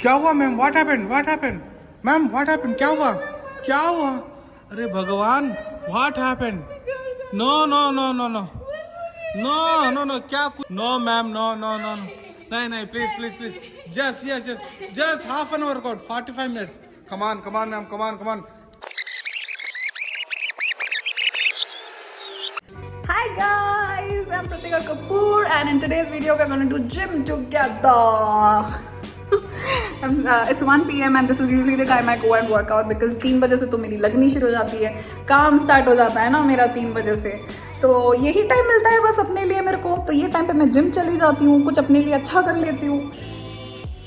क्या हुआ ma'am? What happened? What happened? Ma'am what happened? क्या हुआ? क्या हुआ? अरे भगवान, what happened? No no no no no no no no, क्या कुछ? No ma'am, no no no no, नहीं नहीं, please please please, just yes yes, just half an workout, 45 minutes, come on ma'am, come on. Hi guys, I'm Pratika Kapoor and in today's video we're going to do gym together. It's 1 PM and this is usually the time I go and work out because 3 बजे से तो मेरी लगनी शुरू हो जाती है, काम स्टार्ट हो जाता है ना मेरा 3 बजे से, तो यही टाइम मिलता है बस अपने लिए मेरे को, तो ये टाइम पे मैं जिम चली जाती हूँ, कुछ अपने लिए अच्छा कर लेती हूँ.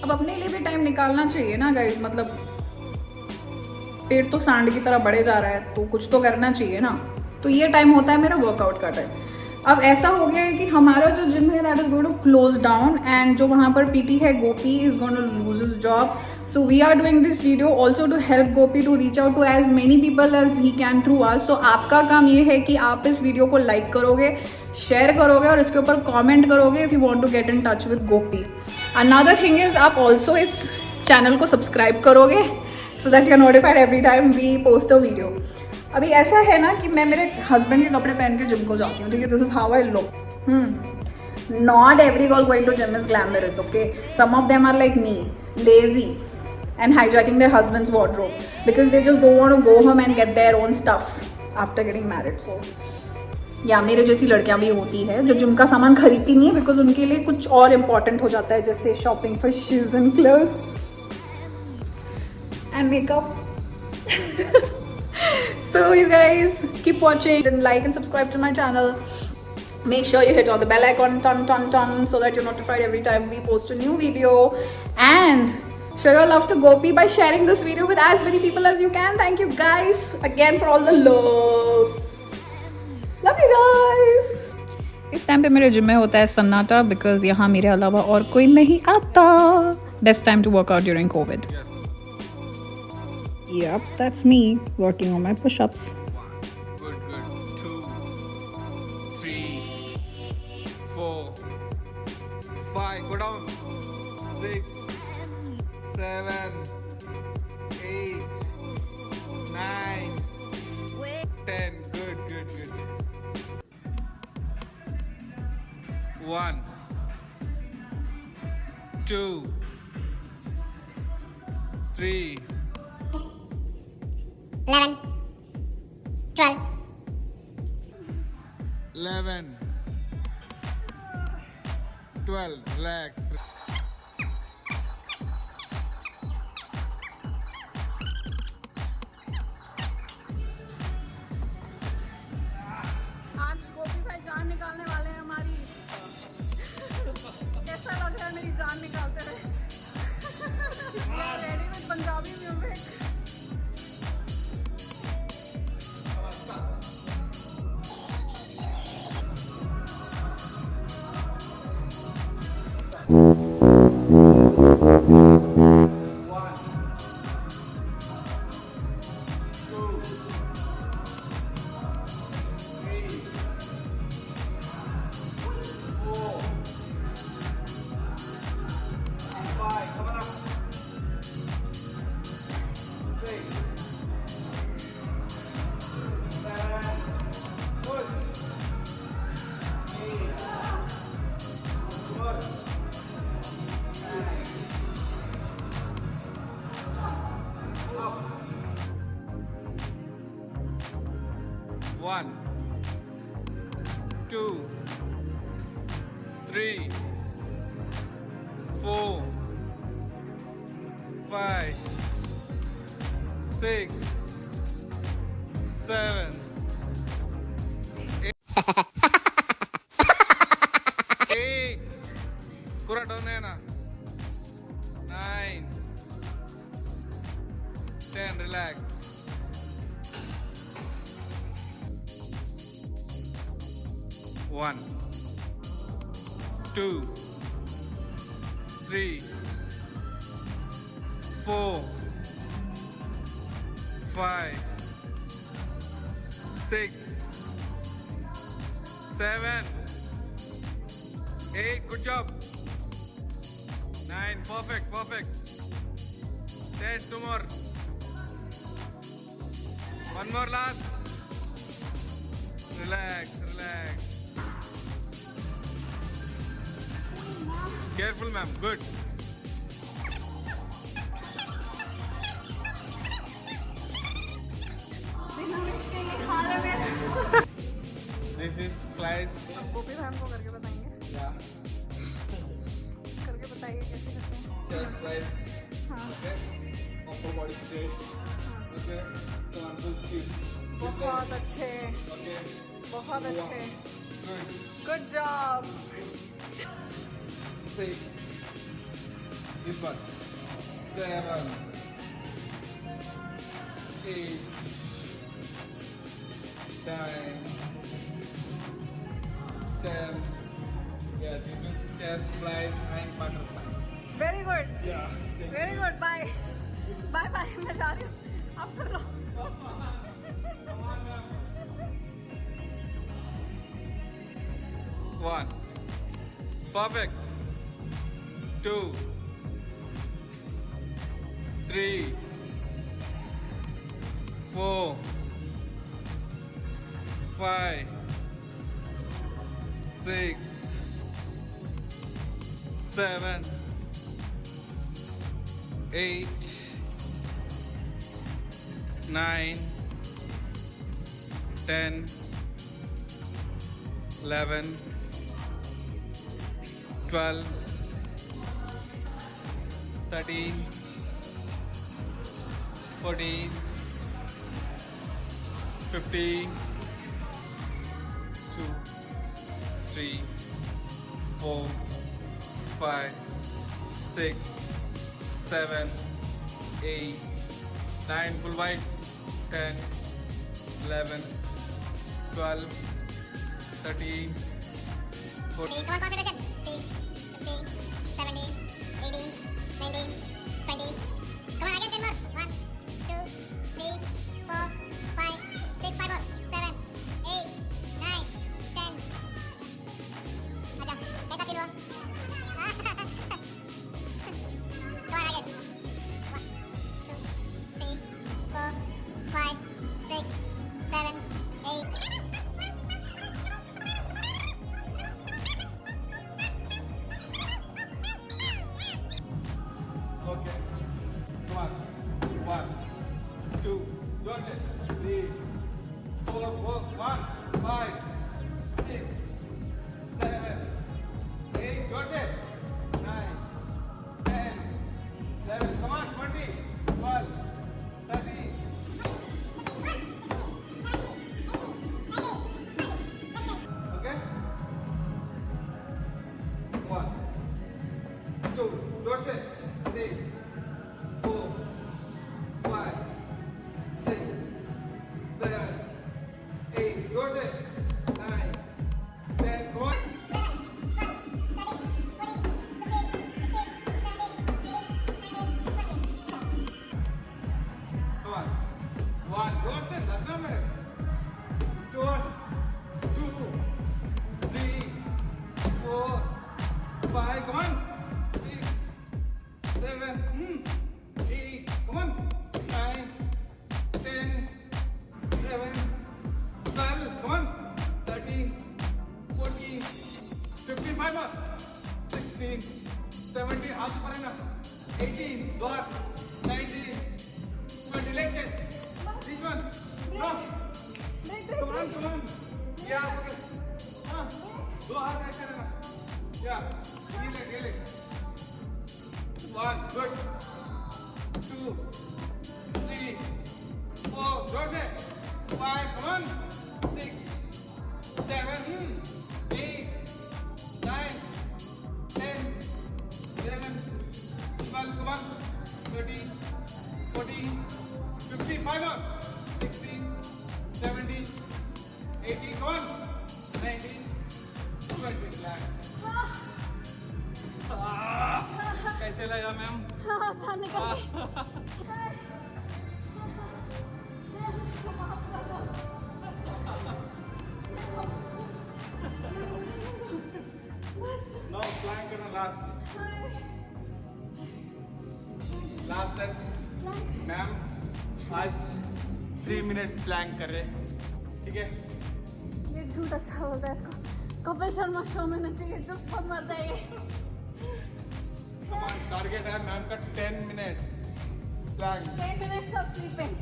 अब अपने लिए भी टाइम निकालना चाहिए ना गाइज, मतलब पेट तो सांड की तरह बढ़े जा रहा है तो कुछ तो करना चाहिए ना, तो ये टाइम होता है मेरा वर्कआउट का टाइम. अब ऐसा हो गया है कि हमारा जो जिम है that is going to close down and जो वहाँ पर पीटी है Gopi is going to lose his job, so we are doing this video also to help Gopi to reach out to as many people as he can through us. So आपका काम ये है कि आप इस वीडियो को लाइक करोगे, शेयर करोगे और इसके ऊपर कॉमेंट करोगे if you want to get in touch with Gopi. Another thing is आप ऑल्सो इस चैनल को सब्सक्राइब करोगे so that you're notified every time we post a video. अभी ऐसा है ना कि मैं मेरे हस्बैंड के कपड़े पहन के जिम को जाती हूँ, ठीक है, this is how I look. Not every girl going to gym is glamorous, okay? Some of them are like me, lazy and hijacking their husband's wardrobe because they just don't want to go home and get their own stuff after getting married. So या मेरे जैसी लड़कियां भी होती है जो gym का सामान खरीदती नहीं है बिकॉज उनके लिए कुछ और इम्पॉर्टेंट हो जाता है, जैसे shopping for shoes and clothes and makeup. So you guys keep watching and like and subscribe to my channel. Make sure you hit on the bell icon so that you're notified every time we post a new video, and show your love to Gopi by sharing this video with as many people as you can. Thank you guys again for all the love. Love you guys. इस time पे मेरे gym में होता है सन्नाटा because यहाँ मेरे अलावा और कोई नहीं आता. Best time to work out during Covid. Yep, that's me working on my push-ups. Good. 2, 3, 4, 5. Go down. 6, 7, 8, 9, 10. Good. 1, 2, 3. 11, 12, 11, 12, relax. आज गोपी भाई जान निकालने वाले हैं हमारी. कैसा लग रहा है मेरी जान निकालते रहे. Ready with Punjabi music. One, 2, 3, 4, 5, 6, 7, 8. पूरा डाउन है ना. 9, 10. Relax. 1, 2, 3, 4, 5, 6, 7, 8. Good job. 9. Perfect. 10, 2 more. One more last. Relax, relax. Careful, ma'am. Good. This is flies. Gopi ma'am को करके बताएंगे, Yeah. करके बताइए कैसे करते हैं. Chest flies. हाँ. Okay. Upper body straight. Okay. So on full squeeze. बहुत अच्छे, Okay. बहुत अच्छे. Good. Good job. 6. This one. 7. 8. 9. 10. Yeah, this is chest flies and butterflies. Very good, Yeah. Very good. Bye bye bye. मैं जा रही हूँ, आप कर लो. One. Perfect. 2. 3. 4. 5. 6. 7. 8. 9. 10. 11. 12, 13, 14, 15, 2, 3, 4, 5, 6, 7, 8, 9, full wide, 10, 11, 12, 13, 14. Come on, concentration. 16, 17, 18, 19, 20. Come on, again 10 more. 1, 2, 3, 4, 5, 6, 5 more. 7, 8, 9, 10. Aja, कैसा feel हुआ? Come on, again. 1, 2, 3, 4, 5, 6, 7, 8. Okay. Come on. 1, 2, don't it. 3, 4, 1, 5, 6, 7, 8, don't it. 9, 10, 11, come on, 20, 12, 13. Okay? 1, 2, don't it. 3, 4, 5, 6, 7, 8, good it. 9, 10, come on. Come on. 1, good it. That's not it. 2, 3, 4, 5, come on. 6, 7, 8, come on, 9, 10, 11, 12, come on, 13, 14, 15, 5 more, 16, 17, half ऊपर है ना, 18, got, 19, 20, leg change, this one, no, come on, yeah, हाँ, दो हाथ ऐसे रहना, yeah, ये leg, 1, good. 2, 3, 4, good it. 5, come on. 6, 7, 8, 9, 10, 11, 12, come on. 13, 14, 15, 5 more. 16, 17, 18, come on. 19, 20, relax. कैसे लगा मैम? अच्छा निकल गई. Now plank करना last set. मैम आज 3 मिनट्स प्लैंक कर रहे, ठीक है? ये झूठ अच्छा होता है, इसको कपिल शर्मा शो में ना चाहिए, जो बहुत मरता है ये। टारगेट है मैम का 10 minutes plank. 10 minutes of sleeping.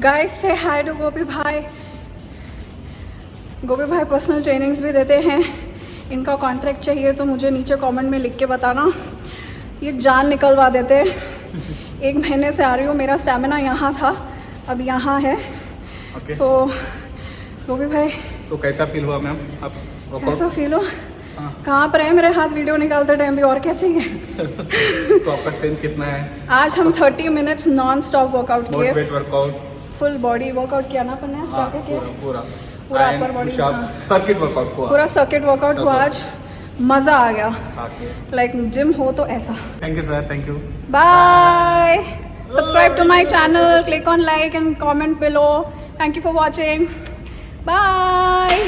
Guys, say hi to Gopi bhai. Gopi भाई पर्सनल ट्रेनिंग्स भी देते हैं। इनका कॉन्ट्रैक्ट चाहिए तो मुझे नीचे कमेंट में लिख के बताना। ये जान निकलवा देते हैं। 1 महीने से आ रही हूँ, मेरा स्टैमिना यहाँ था, अब यहाँ है। Okay. सो गोपी भाई तो कैसा फील हुआ मैम आप? कैसा फील हो? हाँ। कहाँ पर है मेरे हाथ वीडियो निकालते टाइम भी, और क्या चाहिए? तो आपका स्ट्रेंथ कितना है? आज हम 30 मिनट्स नॉन स्टॉप वर्कआउट किए, motivate workout, full body workout किया ना अपने। हाँ, किया पूरा पूरा अपर बॉडी, सर्किट वर्कआउट हुआ, पूरा सर्किट वर्कआउट हुआ आज। मज़ा आ गया, Okay. लाइक जिम हो तो ऐसा। Thank you sir, thank you. Bye, subscribe to my channel, click on like and comment below. Thank you for watching, bye.